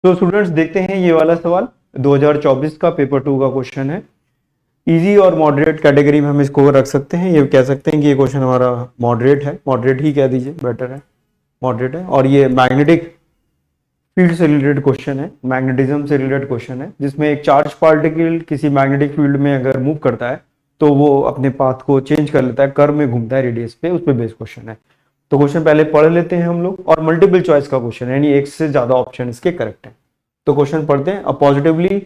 तो स्टूडेंट्स देखते हैं ये वाला सवाल 2024 का पेपर 2 का क्वेश्चन है। इजी और मॉडरेट कैटेगरी में हम इसको रख सकते हैं। ये कह सकते हैं कि ये क्वेश्चन हमारा मॉडरेट है, मॉडरेट ही कह दीजिए, बेटर है, मॉडरेट है। और ये मैग्नेटिक फील्ड से रिलेटेड क्वेश्चन है, मैग्नेटिज्म से रिलेटेड क्वेश्चन है, जिसमें एक चार्ज पार्टिकल किसी मैग्नेटिक फील्ड में अगर मूव करता है तो वो अपने पाथ को चेंज कर लेता है, कर्व में घूमता है रेडियस पे, उस पर बेस्ड क्वेश्चन है। तो क्वेश्चन पहले पढ़ लेते हैं हम लोग, और मल्टीपल चॉइस का क्वेश्चन है, यानी एक से ज्यादा ऑप्शन इसके करेक्ट है। तो क्वेश्चन पढ़ते हैं।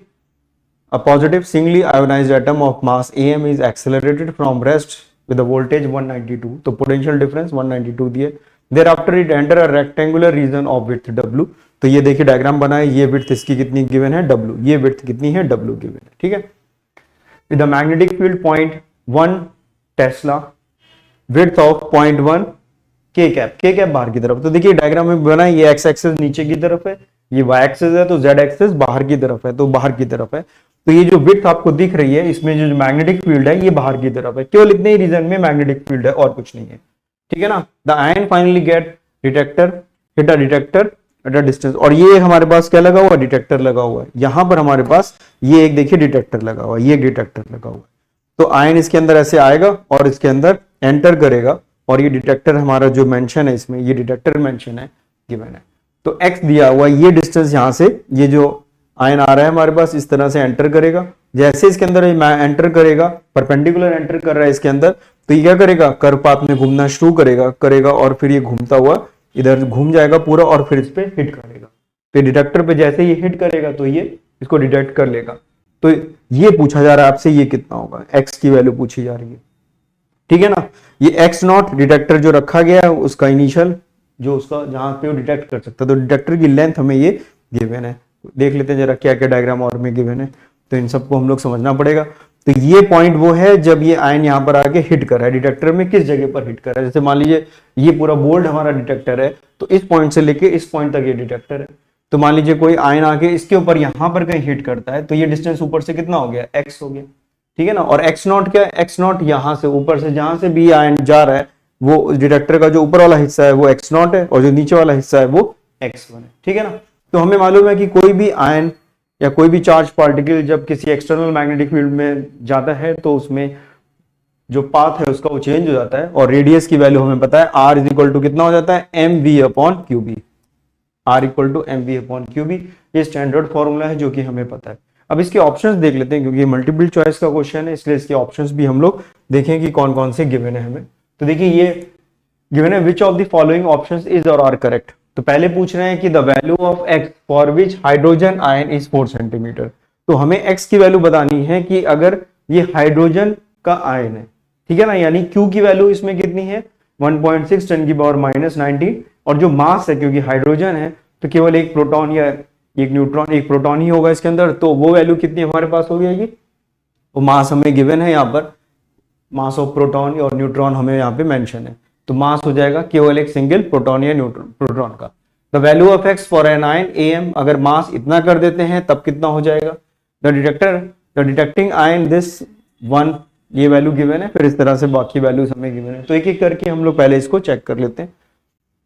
A positive singly ionized atom of mass am is accelerated from rest with a voltage 192. तो potential difference 192 दिए। Thereafter it enter a rectangular region of width w। तो ये देखिए डायग्राम बना है, ये width इसकी कितनी गिवन है w, ये width कितनी है w गिवन है, ठीक है। With a magnetic field 0.1 Tesla, width of 0.1 k cap बाहर की तरफ। तो देखिए डायग्राम में बना है, ये x एक्सिस नीचे की तरफ है, ये y एक्सिस है, तो z एक्सिस बाहर की तरफ है, तो बाहर की तरफ है। तो ये जो विड्थ आपको दिख रही है, इसमें जो मैग्नेटिक फील्ड है ये बाहर की तरफ है, केवल इतने ही रीजन में मैग्नेटिक फील्ड है और कुछ नहीं है, ठीक है ना। The ion finally get detector, hit a detector at a distance. और ये हमारे पास क्या लगा हुआ है, डिटेक्टर लगा हुआ है। यहां पर हमारे पास ये एक देखिए डिटेक्टर लगा हुआ है, ये एक डिटेक्टर लगा हुआ है। तो आयन इसके अंदर ऐसे आएगा और इसके अंदर एंटर करेगा, और ये डिटेक्टर हमारा जो मेंशन है इसमें, ये डिटेक्टर मेंशन है, गिवन है। तो x दिया हुआ, ये डिस्टेंस यहां से, ये जो आयन आ रहा है हमारे पास, इस तरह से एंटर करेगा। जैसे इसके अंदर एंटर करेगा, परपेंडिकुलर एंटर कर रहा है इसके अंदर, तो ये क्या करेगा, कर्व पाथ में घूमना शुरू करेगा और फिर ये घूमता हुआ इधर घूम जाएगा पूरा, और फिर इस पे हिट करेगा। तो डिटेक्टर पे जैसे ये हिट करेगा तो ये इसको डिटेक्ट कर लेगा। तो ये पूछा जा रहा है आपसे, ये कितना होगा, एक्स की वैल्यू पूछी जा रही है, ठीक है ना। ये एक्स नॉट डिटेक्टर जो रखा गया है उसका इनिशियल, जो उसका जहां पे वो डिटेक्ट कर सकता है, तो डिटेक्टर की लेंथ हमें ये गिवन है। देख लेते हैं जरा क्या क्या डायग्राम और में गिवन है, तो इन सबको हम लोग समझना पड़ेगा। तो ये पॉइंट वो है जब ये आयन यहाँ पर आके हिट कर रहा है, डिटेक्टर में किस जगह पर हिट कर रहा है। जैसे मान लीजिए ये पूरा बोल्ड हमारा डिटेक्टर है, तो इस पॉइंट से लेके इस पॉइंट तक ये डिटेक्टर है। तो मान लीजिए कोई आयन आके इसके ऊपर यहाँ पर कहीं हिट करता है, तो ये डिस्टेंस ऊपर से कितना हो गया, एक्स हो गया, ठीक है ना। और एक्स नॉट क्या है, एक्स नॉट यहाँ से ऊपर से जहां से भी आयन जा रहा है, वो डिटेक्टर का जो ऊपर वाला हिस्सा है वो एक्स नॉट है, और जो नीचे वाला हिस्सा है वो x1 है, ठीक है ना। तो हमें मालूम है कि कोई भी आयन या कोई भी चार्ज पार्टिकल जब किसी एक्सटर्नल मैग्नेटिक फील्ड में जाता है तो उसमें जो पाथ है उसका वो चेंज हो जाता है, और रेडियस की वैल्यू हमें पता है, r इज इक्वल टू कितना हो जाता है, mv upon QB, r equal to mv upon QB. ये स्टैंडर्ड फॉर्मूला है जो कि हमें पता है। अब इसके ऑप्शंस देख लेते हैं, क्योंकि ये मल्टीपल चॉइस का क्वेश्चन है, इसलिए इसके ऑप्शंस भी हम लोग देखें कि कौन कौन से गिवन है हमें। तो देखिए ये गिवन है, which of the following options is और आर करेक्ट। तो पहले पूछ रहे हैं कि the value of x for which hydrogen ion is 4 centimetre. तो हमें x की वैल्यू बतानी है कि अगर ये हाइड्रोजन का आयन है, ठीक है ना, यानी q की वैल्यू इसमें कितनी है, 1.6 10 की पावर -19, और जो मास है, क्योंकि हाइड्रोजन है तो केवल एक प्रोटॉन या एक न्यूट्रॉन, एक प्रोटॉन ही होगा इसके अंदर, तो वो वैल्यू कितनी हमारे पास हो जाएगी, वो मास हमें गिवन है यहाँ पर, मास ऑफ प्रोटॉन और न्यूट्रॉन हमें यहाँ पे मेंशन है। तो मास हो जाएगा केवल एक सिंगल प्रोटॉन या न्यूट्रॉन प्रोटॉन का। The value of x for an ion am, अगर मास इतना कर देते हैं तब कितना हो जाएगा, the detecting ion this one, ये वैल्यू गिवन है। फिर इस तरह से बाकी वैल्यूज हमें गिवन है, तो एक एक करके हम लोग पहले इसको चेक कर लेते हैं।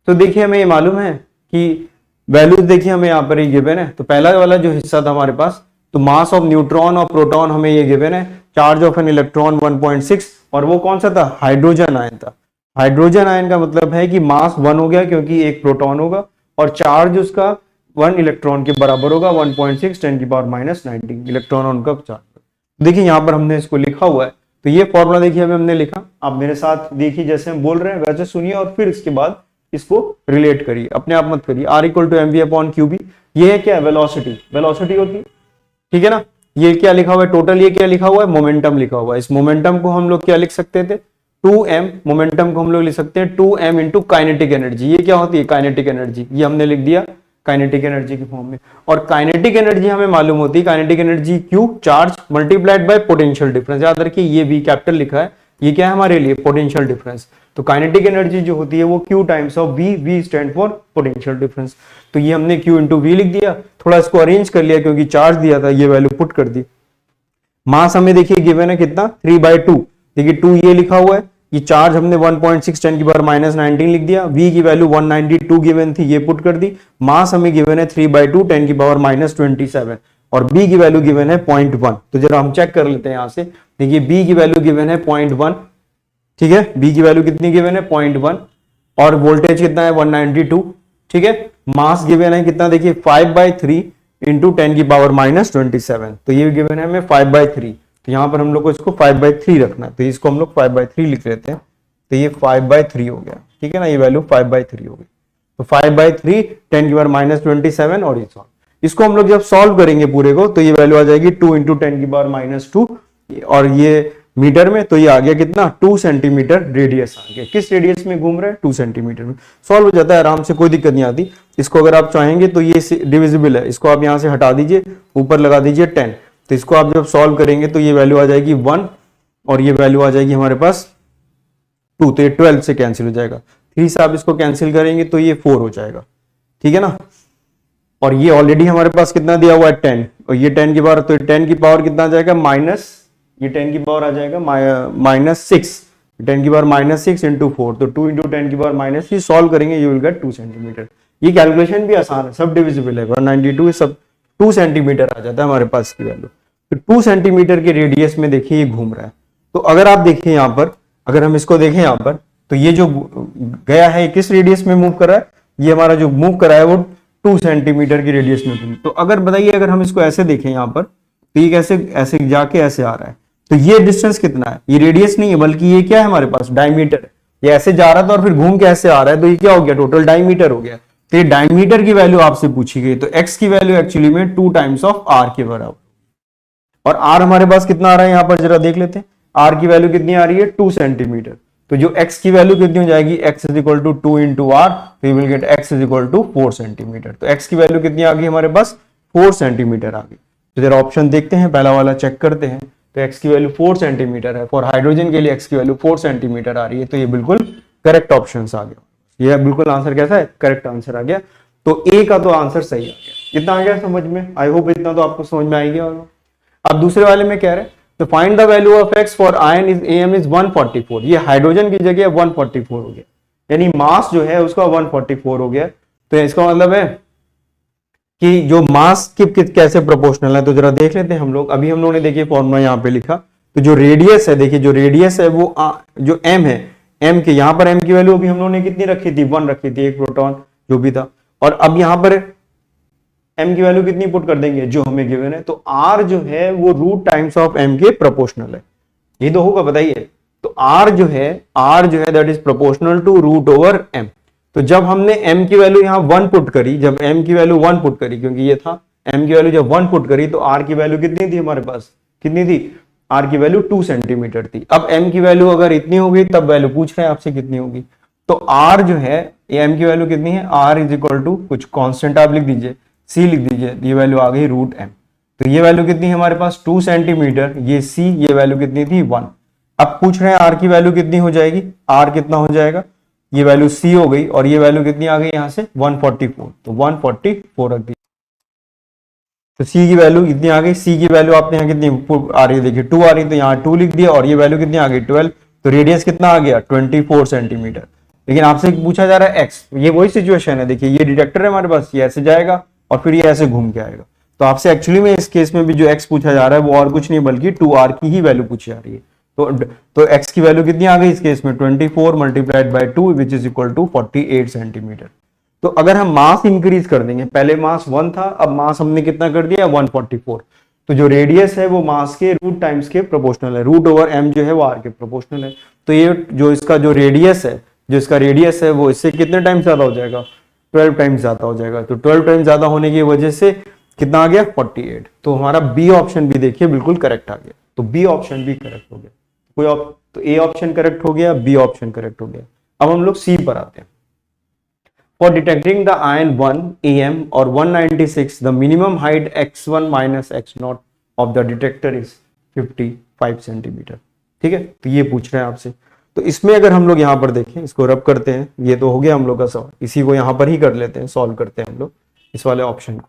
तो देखिए हमें ये मालूम है कि वैल्यूज देखिए हमें यहाँ पर ये गिवन है। तो पहला वाला जो हिस्सा था हमारे पास, तो मास ऑफ न्यूट्रॉन और प्रोटॉन हमें ये गिवन है, चार्ज ऑफ एन इलेक्ट्रॉन 1.6, और वो कौन सा था, हाइड्रोजन आयन था। हाइड्रोजन आयन का मतलब है कि मास 1 हो गया, क्योंकि एक प्रोटॉन होगा, और चार्ज उसका 1 इलेक्ट्रॉन के बराबर होगा, 1.6 10 की पावर -19 इलेक्ट्रॉन उनका चार्ज। देखिए यहाँ पर हमने इसको लिखा हुआ है, तो ये फॉर्मूला देखिए अभी हमने लिखा, आप मेरे साथ देखिए जैसे हम बोल रहे हैं वैसे सुनिए, और फिर इसके बाद इसको रिलेट करिए, अपने आप मत करिए। r equal to mv upon QB, ये है क्या, वेलोसिटी, वेलोसिटी होती है, ठीक है ना। ये क्या लिखा हुआ है टोटल, ये क्या लिखा हुआ है, मोमेंटम लिखा हुआ है। इस मोमेंटम को हम लोग क्या लिख सकते थे, 2m, मोमेंटम को हम लोग लिख सकते हैं 2m इंटू काइनेटिक एनर्जी। ये क्या होती है, काइनेटिक एनर्जी, ये हमने लिख दिया काइनेटिक एनर्जी के फॉर्म में। और काइनेटिक एनर्जी हमें मालूम होती है, kinetic energy Q charge multiplied by potential difference. याद रखिए ये V कैपिटल लिखा है, ये क्या है हमारे लिए, पोटेंशियल डिफरेंस। तो काइनेटिक एनर्जी जो होती है वो Q times of V, V stand for potential difference. तो ये हमने Q इंटू V लिख दिया, थोड़ा इसको अरेंज कर लिया क्योंकि चार्ज दिया था, ये वैल्यू पुट कर दी। मास हमें देखिए गिवन है कितना, 3/2, देखिए 2 ये लिखा हुआ है, ये चार्ज हमने 1.6 10 की पावर -19 लिख दिया, v की वैल्यू 192 गिवन थी, ये पुट कर दी, मास हमें गिवन है 3/2 10 की पावर -27 और b की वैल्यू गिवन है 0.1। तो जरा हम चेक कर लेते हैं यहां से, देखिए b की वैल्यू गिवन है 0.1, ठीक है, b की वैल्यू कितनी गिवन है 0.1 और वोल्टेज कितना है 192, ठीक है, मास गिवन है कितना, देखिए 5/3 इंटू 10 की पावर -27, तो ये गिवन है हमें 5/3, तो यहां पर हम लोग को इसको 5/3 रखना है, तो इसको हम लोग 5/3 लिख लेते हैं, तो ये 5/3 हो गया, ठीक है ना, ये वैल्यू 5/3 हो गई, तो 5/3 10 की पावर -27 और ये सॉल्व, इसको हम लोग जब सॉल्व करेंगे पूरे को तो ये वैल्यू आ जाएगी 2 इंटू 10 की पावर -2 और ये मीटर में, तो ये आ गया कितना 2 सेंटीमीटर रेडियस आ गया, किस रेडियस में घूम रहा है 2 सेंटीमीटर में, सॉल्व हो जाता है आराम से, कोई दिक्कत नहीं आती। इसको अगर आप चाहेंगे तो ये डिविजिबल है, इसको आप यहां से हटा दीजिए, ऊपर लगा दीजिए 10, तो इसको आप जब सॉल्व करेंगे तो ये वैल्यू आ जाएगी 1 और ये वैल्यू आ जाएगी हमारे पास 2, तो ये 12 से कैंसिल हो जाएगा, 3 से आप इसको कैंसिल करेंगे तो ये 4 हो जाएगा, ठीक है ना, और ये ऑलरेडी हमारे पास कितना दिया हुआ है 10 और ये 10 की पावर, तो 10 की पावर कितना आ जाएगा ये 10 की पावर आ जाएगा -6, 10 की पावर -6 इंटू 4, तो 2 इंटू 10 की पावर -6, सॉल्व करेंगे यू विल गेट 2 सेंटीमीटर। ये कैलकुलेशन भी आसान है, सब डिविजिबल है, 192 सब 2 सेंटीमीटर आ जाता है हमारे पास की वैल्यू, तो 2 सेंटीमीटर के रेडियस में देखिए ये घूम रहा है, तो अगर आप देखिए यहाँ पर, अगर हम इसको देखें यहाँ पर, तो ये जो गया है किस रेडियस में मूव कर रहा है, ये हमारा जो मूव कर रहा है वो 2 सेंटीमीटर की रेडियस में, तो अगर बताइए अगर हम इसको ऐसे देखें यहाँ पर, तो ये कैसे ऐसे जाके ऐसे आ रहा है, तो ये डिस्टेंस कितना है, ये रेडियस नहीं है बल्कि ये क्या है हमारे पास डायमीटर है, ये ऐसे जा रहा था और फिर घूम के ऐसे आ रहा है, तो ये क्या हो गया टोटल डायमीटर हो गया, तो ये डायमीटर की वैल्यू आपसे पूछी गई, तो x की वैल्यू एक्चुअली में 2 टाइम्स ऑफ r के बराबर, और r हमारे पास कितना आ रहा है यहाँ पर जरा देख लेते हैं, r की वैल्यू कितनी आ रही है 2 सेंटीमीटर, तो जो x की वैल्यू कितनी हो जाएगी x is equal to 2 into r, तो you will get x is equal to 4 centimetre, तो x की वैल्यू कितनी आ गई हमारे पास 4 सेंटीमीटर आ गई, तो जरा ऑप्शन देखते हैं, पहला वाला चेक करते हैं, तो x की वैल्यू 4 सेंटीमीटर है, फॉर हाइड्रोजन के लिए x की वैल्यू 4 सेंटीमीटर आ रही है, तो ये बिल्कुल करेक्ट ऑप्शन आ गया, ये बिल्कुल आंसर कैसा है करेक्ट आंसर आ गया, तो ए का तो आंसर सही आ गया, इतना आ गया समझ में, आई होप इतना तो आपको समझ में आ गया। अब दूसरे वाले में कह रहे हैं तो find the value of x for ion is am is 144, ये हाइड्रोजन की जगह 144 हो गया, यानी मास जो है उसका 144 हो गया, तो इसका मतलब है कि जो मास की कैसे प्रोपोर्शनल है, तो जरा देख लेते हैं हम लोग, अभी हम लोगों ने देखिए फॉर्मूला यहाँ पे लिखा, तो जो रेडियस है देखिए जो रेडियस है वो जो m है, m के यहाँ पर m की वैल्यू अभी हम लोगों ने कितनी रखी थी 1 रखी थी, एक प्रोटॉन जो भी था, और अब यहाँ पर m की वैल्यू कितनी पुट कर देंगे जो हमें गिवन है, तो r जो है वो रूट टाइम्स ऑफ m के प्रोपोर्शनल है, ये तो होगा बताइए, तो r जो है that is proportional to root over m, तो जब हमने m की वैल्यू यहाँ 1 पुट करी, जब m की वैल्यू 1 पुट करी, क्योंकि ये था m की वैल्यू जब 1 पुट करी तो r की वैल्यू कितनी थी हमारे पास, कितनी थी, r की वैल्यू 2 सेंटीमीटर थी, अब m की वैल्यू अगर इतनी होगी तब वैल्यू पूछ रहे हैं आपसे कितनी होगी, तो r जो है m की वैल्यू कितनी है, r इज इक्वल टू कुछ कांस्टेंट आप लिख दीजिए, c लिख दीजिए, ये वैल्यू आ गई रूट m, तो ये वैल्यू कितनी है हमारे पास 2 सेंटीमीटर, ये c ये वैल्यू कितनी थी 1, अब पूछ रहे हैं r की वैल्यू कितनी हो जाएगी, r कितना हो जाएगा, ये वैल्यू c हो गई और ये वैल्यू कितनी आ गई यहाँ से 144, तो 144 रख दी, तो c की वैल्यू इतनी आ गई, c की वैल्यू आपने यहाँ कितनी आ रही है देखिए 2 आ रही है, तो यहाँ 2 लिख दिया और ये वैल्यू कितनी आ गई 12, तो रेडियस कितना आ गया 24 सेंटीमीटर, लेकिन आपसे पूछा जा रहा है x, ये वही सिचुएशन है, देखिए ये डिटेक्टर है हमारे पास, ये ऐसे जाएगा और फिर ये ऐसे घूम के आएगा, तो आपसे एक्चुअली में इस केस में भी जो x पूछा जा रहा है वो और कुछ नहीं बल्कि 2r की ही वैल्यू पूछी जा रही है, तो x की वैल्यू कितनी आ गई इस केस में 24 multiplied by 2 which is equal to 48 centimetre, तो अगर हम मास इंक्रीज कर देंगे, पहले मास 1 था, अब मास हमने कितना कर दिया 144, तो जो रेडियस है वो मास के रूट टाइम्स के प्रोपोर्शनल है, रूट ओवर m जो है वो r के प्रोपोर्शनल है, तो ये जो इसका जो रेडियस है वो इससे कितने टाइम्स ज्यादा हो जाएगा 12 टाइम्स ज्यादा हो जाएगा, तो 12 टाइम्स ज्यादा होने की वजह से कितना आ गया 48, तो हमारा बी ऑप्शन भी देखिए बिल्कुल करेक्ट आ गया, तो बी ऑप्शन भी करेक्ट हो गया, तो ए ऑप्शन करेक्ट हो गया, बी ऑप्शन करेक्ट हो गया। अब हम लोग सी पर आते हैं, for detecting the ion 1 am और 196 the minimum height x1 minus x0 of the detector is 55 centimetre, ठीक है, तो ये पूछ रहे हैं आपसे, तो इसमें अगर हम लोग यहाँ पर देखें, इसको रब करते हैं, ये तो हो गया हम लोग का सवाल, इसी को यहाँ पर ही कर लेते हैं, सॉल्व करते हैं हम लोग इस वाले ऑप्शन को,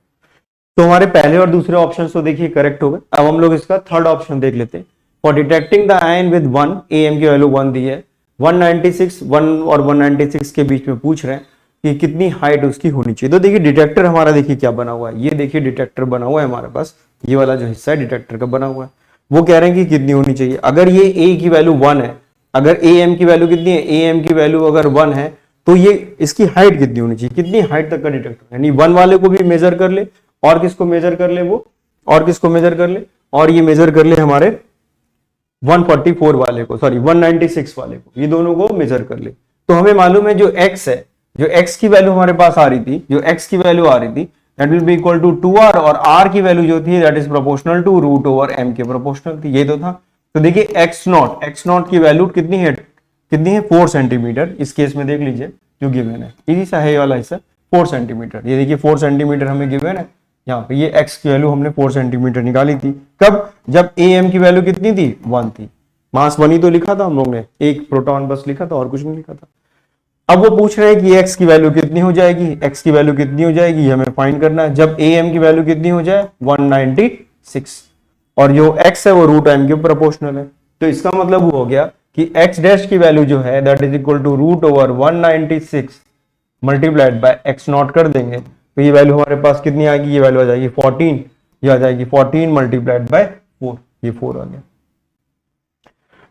तो हमारे पहले और दूसरे ऑप्शन तो देखिए करेक्ट हो गए, अब हम लोग इसका थर्ड ऑप्शन देख लेते हैं, for detecting the ion with 1 am की वैल्यू 1 दी है, 196 1 और 196 के बीच में पूछ रहे हैं कि कितनी हाइट उसकी होनी चाहिए। तो देखिए डिटेक्टर हमारा देखिए क्या बना हुआ है, ये देखिए डिटेक्टर बना हुआ है हमारे पास, ये वाला जो हिस्सा है डिटेक्टर का बना हुआ है। वो कह रहे हैं कि कितनी होनी चाहिए। अगर ये ए की वैल्यू 1 है, अगर ए एम की वैल्यू कितनी है, ए एम की वैल्यू अगर 1 है तो ये इसकी हाइट कितनी होनी चाहिए, कितनी हाइट तक का डिटेक्टर, यानी 1 वाले को भी मेजर कर ले और किसको मेजर कर ले, वो और किसको मेजर कर ले, और ये मेजर कर ले हमारे 144 वाले को, सॉरी 196 वाले को, ये दोनों को मेजर कर ले। तो हमें मालूम है जो x है, जो x की वैल्यू हमारे पास आ रही थी, जो x की वैल्यू आ रही थी that will be equal to 2r, और r की वैल्यू जो थी that is proportional to root over m के प्रोपोर्शनल थी, ये तो था। तो देखिए x नॉट की वैल्यू कितनी है, 4 सेंटीमीटर। इस केस में देख लीजिए जो गिवन है, इजी सा है ये वाला हिस्सा, 4 सेंटीमीटर। ये देखिए 4 सेंटीमीटर हमें गिवन है यहाँ पे, ये x की वैल्यू हमने 4 सेंटीमीटर निकाली थी। कब, जब am की वैल्यू कितनी थी, 1 थी। मास 1 ही तो लिखा था हम लोग ने, एक प्रोटॉन बस लिखा था और कुछ नहीं लिखा था। अब वो पूछ रहे हैं कि x की वैल्यू कितनी हो जाएगी, x की वैल्यू कितनी हो जाएगी, हमें फाइंड करना है जब am की वैल्यू कितनी हो जाए, 196, और जो x है वो रूट m के प्रोपोर्शनल है। तो इसका मतलब वो हो गया कि x डैश की वैल्यू जो है that is equal to root over 196 multiplied by x naught कर देंगे तो ये वैल्यू हमारे पास कितनी आएगी, ये वैल्यू आ जाएगी 14, ये आ जाएगी 14 मल्टीप्लाइड बाय 4, ये 4 आ गया।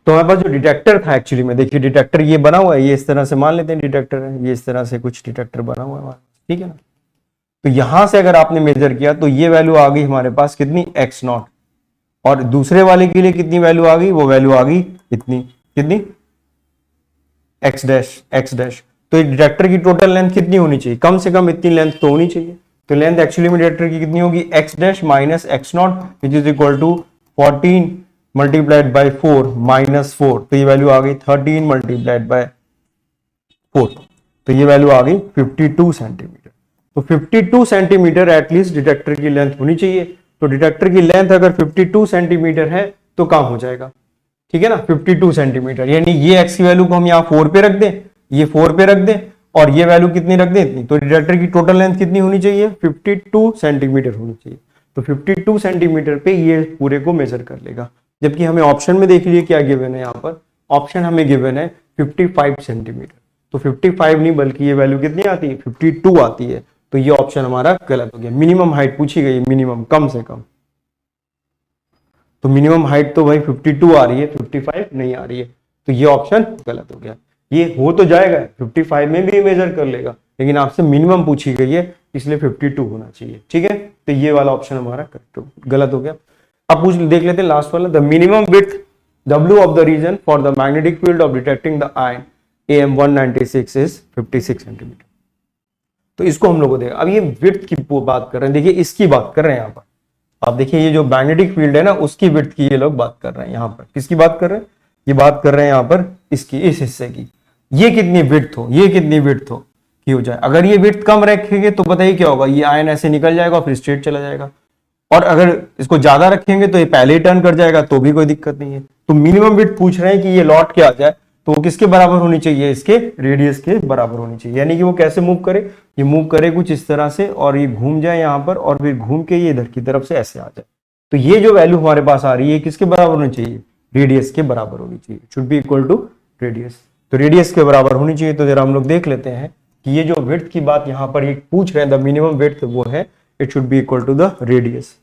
तो हमारे पास जो डिटेक्टर था एक्चुअली में, देखिए डिटेक्टर ये बना हुआ है, ये इस तरह से मान लेते हैं डिटेक्टर है, ये इस तरह से कुछ डिटेक्टर बना हुआ है हमारे पास, ठीक है ना। तो यहां से अगर आपने मेजर किया तो ये वैल्यू आ गई हमारे पास कितनी, x नॉट, और दूसरे वाले के लिए कितनी वैल्यू आ गई, वो वैल्यू आ गई इतनी, कितनी, x डैश। तो डिटेक्टर की टोटल लेंथ कितनी होनी चाहिए, कम से कम इतनी लेंथ तो होनी चाहिए। तो लेंथ एक्चुअली में डिटेक्टर की कितनी होगी, x dash minus x naught which is equal to 14 multiplied by 4 minus 4, तो ये वैल्यू आ गई 13 मल्टीप्लाइड बाय 4, तो ये वैल्यू आ गई 52 सेंटीमीटर। तो 52 सेंटीमीटर एटलीस्ट डिटेक्टर की लेंथ होनी चाहिए। तो डिटेक्टर की लेंथ अगर 52 सेंटीमीटर है तो काम हो जाएगा, ठीक है ना, 52 सेंटीमीटर। यानी ये x की वैल्यू को हम यहाँ 4 पे रख दें, ये 4 पे रख दें, और ये वैल्यू कितनी रख दें, इतनी। तो डिटेक्टर की टोटल लेंथ कितनी होनी चाहिए, 52 सेंटीमीटर होनी चाहिए। तो 52 सेंटीमीटर पे ये पूरे को मेजर कर लेगा। जबकि हमें ऑप्शन में देख लीजिए क्या गिवन है, यहाँ पर ऑप्शन हमें गिवन है 55 सेंटीमीटर। तो 55 नहीं बल्कि ये वैल्यू कितनी आती है, 52 आती है। तो ये ऑप्शन हमारा गलत हो गया। मिनिमम हाइट पूछी गई, मिनिमम, कम से कम। तो मिनिमम हाइट तो भाई 52 आ रही है, 55 नहीं आ रही है, तो ये ऑप्शन गलत हो गया। ये हो तो जाएगा 55 में भी मेजर कर लेगा, लेकिन आपसे मिनिमम पूछी गई है इसलिए 52 होना चाहिए, ठीक है। तो ये वाला ऑप्शन हमारा गलत हो गया। अब देख लेते हैं लास्ट वाला, the minimum width W of the region for the magnetic field of detecting the ion AM196 is 56 centimetre. तो इसको हम लोग को देखा। अब ये विड्थ की बात कर रहे हैं, देखिए इसकी बात कर रहे हैं यहाँ पर। आप देखिए ये जो मैग्नेटिक फील्ड है ना, उसकी विड्थ की ये लोग बात कर रहे हैं यहाँ पर। किसकी बात कर रहे हैं, ये बात कर रहे हैं यहाँ पर इसकी, इस हिस्से की। ये कितनी विड्थ हो, ये कितनी विड्थ हो की हो जाए। अगर ये विड्थ कम रखेंगे तो बताइए क्या होगा, ये आयन ऐसे निकल जाएगा फिर स्ट्रेट चला जाएगा। और अगर इसको ज्यादा रखेंगे तो ये पहले ही टर्न कर जाएगा, तो भी कोई दिक्कत नहीं है। तो मिनिमम विड्थ पूछ रहे हैं कि ये लौट के आ जाए तो वो किसके बराबर होनी चाहिए, इसके रेडियस के बराबर होनी चाहिए। यानी कि वो कैसे मूव करे, ये मूव करे कुछ इस तरह से और ये घूम जाए यहाँ पर और फिर घूम के ये इधर की तरफ से ऐसे आ जाए। तो ये जो वैल्यू हमारे पास आ रही है किसके बराबर होनी चाहिए, रेडियस के बराबर होनी चाहिए। Should be equal to radius. तो रेडियस के बराबर होनी चाहिए। तो जरा हम लोग देख लेते हैं कि ये जो विड्थ की बात यहाँ पर ये पूछ रहे हैं, द मिनिमम विड्थ वो है it should be equal to the radius.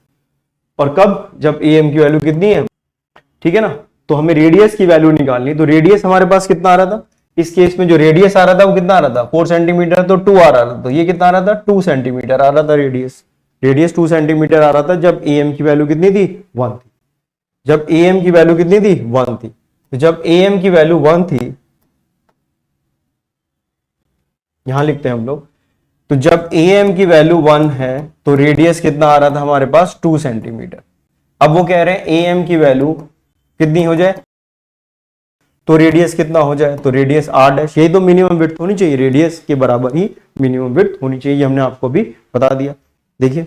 और कब, जब AM की वैल्यू कितनी है, ठीक है ना। तो हमें रेडियस की वैल्यू निकालनी। तो रेडियस हमारे पास कितना आ रहा था, इस केस में जो रेडियस आ रहा था वो कितना आ रहा था, 4 सेंटीमीटर, तो 2 आ रहा था। तो ये कितना आ रहा था, 2 सेंटीमीटर आ रहा था रेडियस। रेडियस 2 सेंटीमीटर आ रहा था जब AM की वैल्यू कितनी थी, 1 थी। जब AM की वैल्यू कितनी थी, 1 थी। तो जब AM की वैल्यू 1 थी, यहां लिखते हैं हम लोग, तो जब AM की वैल्यू 1 है तो रेडियस कितना आ रहा था हमारे पास, 2 सेंटीमीटर। अब वो कह रहे हैं AM की वैल्यू कितनी हो जाए तो रेडियस कितना हो जाए, तो रेडियस r'। यही तो मिनिमम विड्थ होनी चाहिए, रेडियस के बराबर ही मिनिमम विड्थ होनी चाहिए। ये हमने आपको भी बता दिया। देखिए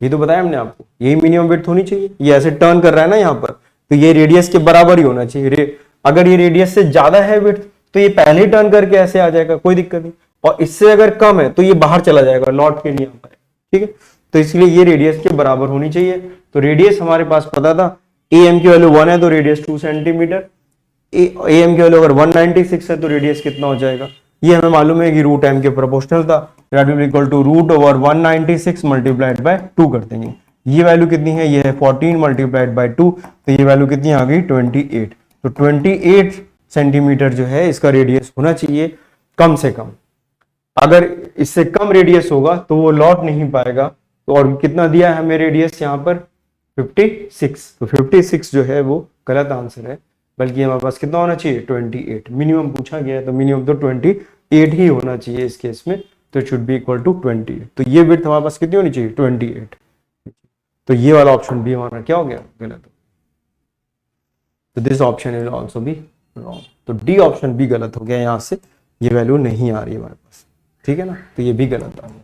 ये तो बताया हमने आपको, यही मिनिमम विड्थ होनी चाहिए। ये ऐसे टर्न कर रहा है ना यहाँ पर, तो ये रेडियस के बराबर ही होना चाहिए। अगर ये रेडियस से ज्यादा है विड्थ तो ये पहले ही टर्न करके ऐसे आ जाएगा, कोई दिक्कत नहीं। और इससे अगर कम है तो ये बाहर चला जाएगा, लौट के नहीं आ पाएगा, ठीक है। तो इसलिए ये रेडियस के बराबर होनी चाहिए। तो रेडियस हमारे पास पता था, AM की वैल्यू 1 है तो रेडियस 2 सेंटीमीटर, ए एम की वैल्यू अगर 196 है तो रेडियस कितना हो जाएगा, ये हमें मालूम है कि रूट एम के प्रोपोर्शनल था, that will equal to root over 196 multiplied by 2 कर देंगे। ये वैल्यू कितनी है, ये है 14 मल्टीप्लाइड बाय 2, तो ये वैल्यू कितनी आ गई 28। तो 28 सेंटीमीटर जो है इसका रेडियस होना चाहिए कम से कम। अगर इससे कम रेडियस होगा तो वो लौट नहीं पाएगा। तो और कितना दिया है हमें रेडियस यहाँ पर 56, तो 56 जो है वो गलत आंसर है, बल्कि हमारे पास कितना होना चाहिए 28। मिनिमम पूछा गया है तो मिनिमम तो 28 ही होना चाहिए इस केस में, तो it should be equal to 28। तो ये विड्थ हमारे पास कितनी होनी चाहिए 28। तो ये वाला ऑप्शन भी हमारा क्या हो गया, गलत। तो this option will also be wrong. तो डी ऑप्शन भी गलत हो गया, यहाँ से ये वैल्यू नहीं आ रही है हमारे पास, ठीक है ना, तो ये भी गलत आ गया।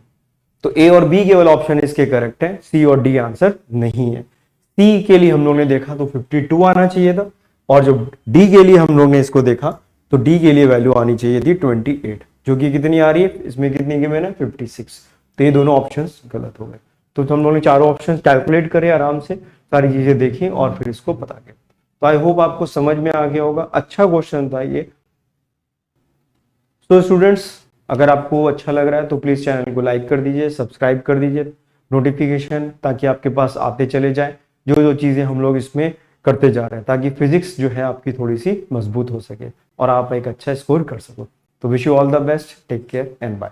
तो ए और बी केवल ऑप्शन इसके करेक्ट है, सी और डी आंसर नहीं है। सी के लिए हम लोग ने देखा तो 52 आना चाहिए था, और जो डी के लिए हम लोग ने इसको देखा तो डी के लिए वैल्यू आनी चाहिए थी 28, जो कि कितनी आ रही है, इसमें कितनी गिवन है 56। तो ये दोनों ऑप्शंस गलत हो गए। तो हम लोग ने चारों ऑप्शंस कैलकुलेट करे आराम से, सारी चीजें देखी और फिर इसको पता किया। तो आई होप आपको समझ में आ गया होगा, अच्छा क्वेश्चन था ये। तो स्टूडेंट्स, अगर आपको अच्छा लग रहा है तो प्लीज चैनल को लाइक कर दीजिए, सब्सक्राइब कर दीजिए, नोटिफिकेशन ताकि आपके पास आते चले जाए जो जो चीजें हम लोग इसमें करते जा रहे हैं, ताकि फिजिक्स जो है आपकी थोड़ी सी मजबूत हो सके और आप एक अच्छा स्कोर कर सको। तो wish you all the best, take care and bye.